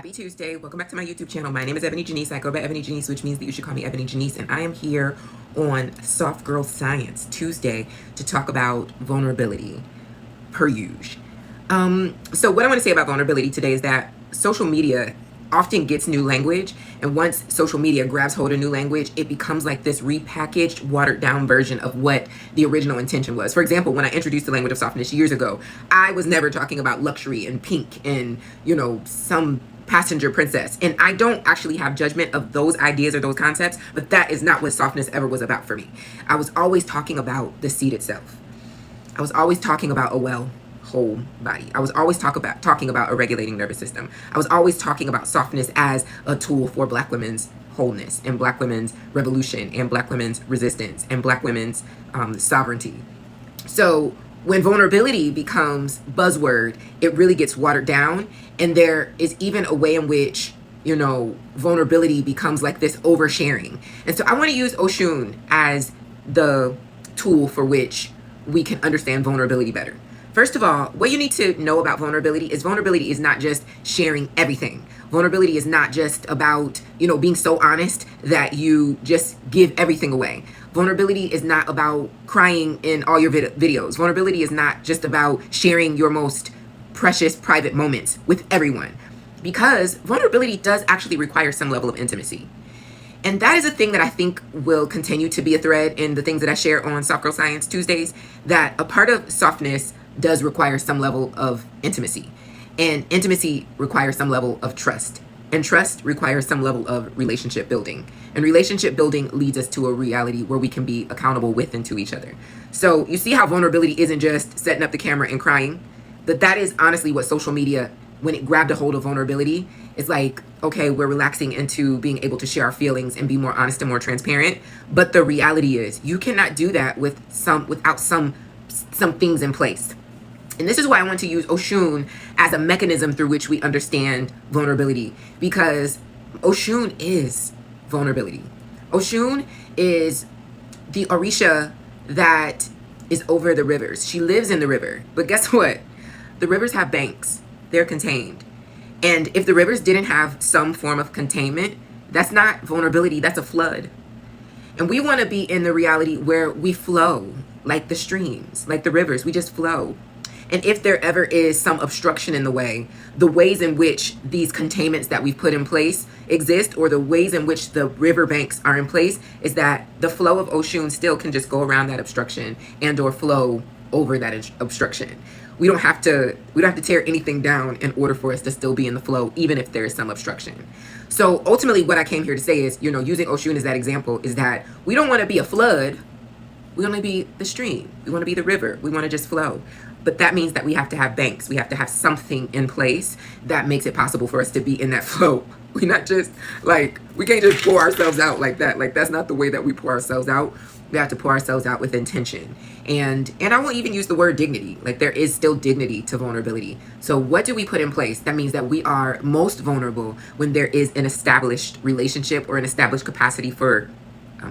Happy Tuesday. Welcome back to my YouTube channel. My name is Ebony Janice. I go by Ebony Janice, which means that you should call me Ebony Janice. And I am here on Soft Girl Science Tuesday to talk about vulnerability, per usual. So what I want to say about vulnerability today is that social media often gets new language, and once social media grabs hold of new language, it becomes like this repackaged, watered down version of what the original intention was. For example, when I introduced the language of softness years ago, I was never talking about luxury and pink and, some passenger princess. And I don't actually have judgment of those ideas or those concepts, but that is not what softness ever was about for me. I was always talking about the seed itself. I was always talking about whole body. I was always talking about a regulating nervous system. I was always talking about softness as a tool for Black women's wholeness and Black women's revolution and Black women's resistance and Black women's sovereignty. So when vulnerability becomes buzzword, it really gets watered down, and there is even a way in which vulnerability becomes like this oversharing. And so I want to use Oshun as the tool for which we can understand vulnerability better. First of all, what you need to know about vulnerability is not just sharing everything. Vulnerability is not just about, being so honest that you just give everything away. Vulnerability is not about crying in all your videos. Vulnerability is not just about sharing your most precious private moments with everyone, because vulnerability does actually require some level of intimacy. And that is a thing that I think will continue to be a thread in the things that I share on Soft Girl Science Tuesdays, that a part of softness does require some level of intimacy. And intimacy requires some level of trust. And trust requires some level of relationship building. And relationship building leads us to a reality where we can be accountable with and to each other. So you see how vulnerability isn't just setting up the camera and crying? That is honestly what social media, when it grabbed a hold of vulnerability, it's like, okay, we're relaxing into being able to share our feelings and be more honest and more transparent. But the reality is you cannot do that without some things in place. And this is why I want to use Oshun as a mechanism through which we understand vulnerability, because Oshun is vulnerability. Oshun is the Orisha that is over the rivers. She lives in the river. But guess what? The rivers have banks. They're contained. And if the rivers didn't have some form of containment, that's not vulnerability, that's a flood. And we want to be in the reality where we flow like the streams, like the rivers, we just flow. And if there ever is some obstruction in the ways in which these containments that we've put in place exist, or the ways in which the river banks are in place, is that the flow of Oshun still can just go around that obstruction and or flow over that obstruction. We don't have to tear anything down in order for us to still be in the flow, even if there is some obstruction. So ultimately what I came here to say is, using Oshun as that example, is that we don't want to be a flood. We want to be the stream. We want to be the river. We want to just flow. But that means that we have to have banks. We have to have something in place that makes it possible for us to be in that flow. We can't just pour ourselves out like that. Like, that's not the way that we pour ourselves out. We have to pour ourselves out with intention. And I won't even use the word dignity. Like, there is still dignity to vulnerability. So what do we put in place? That means that we are most vulnerable when there is an established relationship or an established capacity for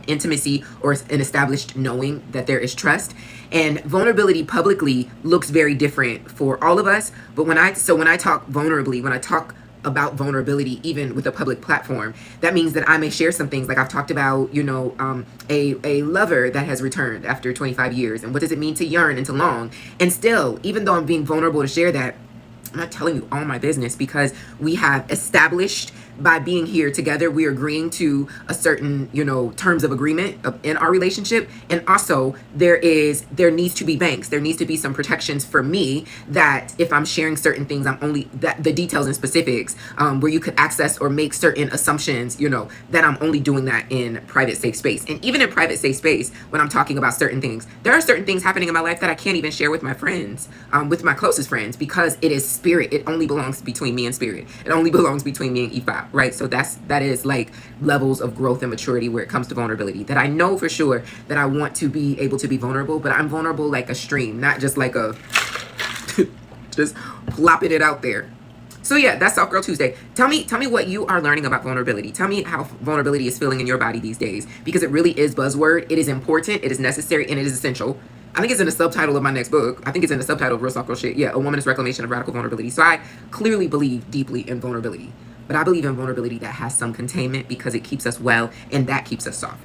intimacy, or an established knowing that there is trust. And vulnerability publicly looks very different for all of us. But when I talk vulnerably, when I talk about vulnerability, even with a public platform, that means that I may share some things like I've talked about, a lover that has returned after 25 years. And what does it mean to yearn and to long? And still, even though I'm being vulnerable to share that, I'm not telling you all my business, because we have established, by being here together, we are agreeing to a certain, terms of agreement in our relationship. And also there needs to be banks. There needs to be some protections for me, that if I'm sharing certain things, I'm only the details and specifics, where you could access or make certain assumptions, that I'm only doing that in private safe space. And even in private safe space, when I'm talking about certain things, there are certain things happening in my life that I can't even share with my friends, with my closest friends, because it is spirit. It only belongs between me and spirit. It only belongs between me and Ifa. Right? So that is like levels of growth and maturity where it comes to vulnerability, that I know for sure that I want to be able to be vulnerable, but I'm vulnerable like a stream, not just like just plopping it out there. So yeah, that's Soft Girl Tuesday. Tell me what you are learning about vulnerability. Tell me how vulnerability is feeling in your body these days, because it really is buzzword. It is important, it is necessary, and it is essential. I think it's in the subtitle of my next book. I think it's in the subtitle of Real Soft Girl Shit. Yeah, A Woman's Reclamation of Radical Vulnerability. So I clearly believe deeply in vulnerability. But I believe in vulnerability that has some containment because it keeps us well and that keeps us soft.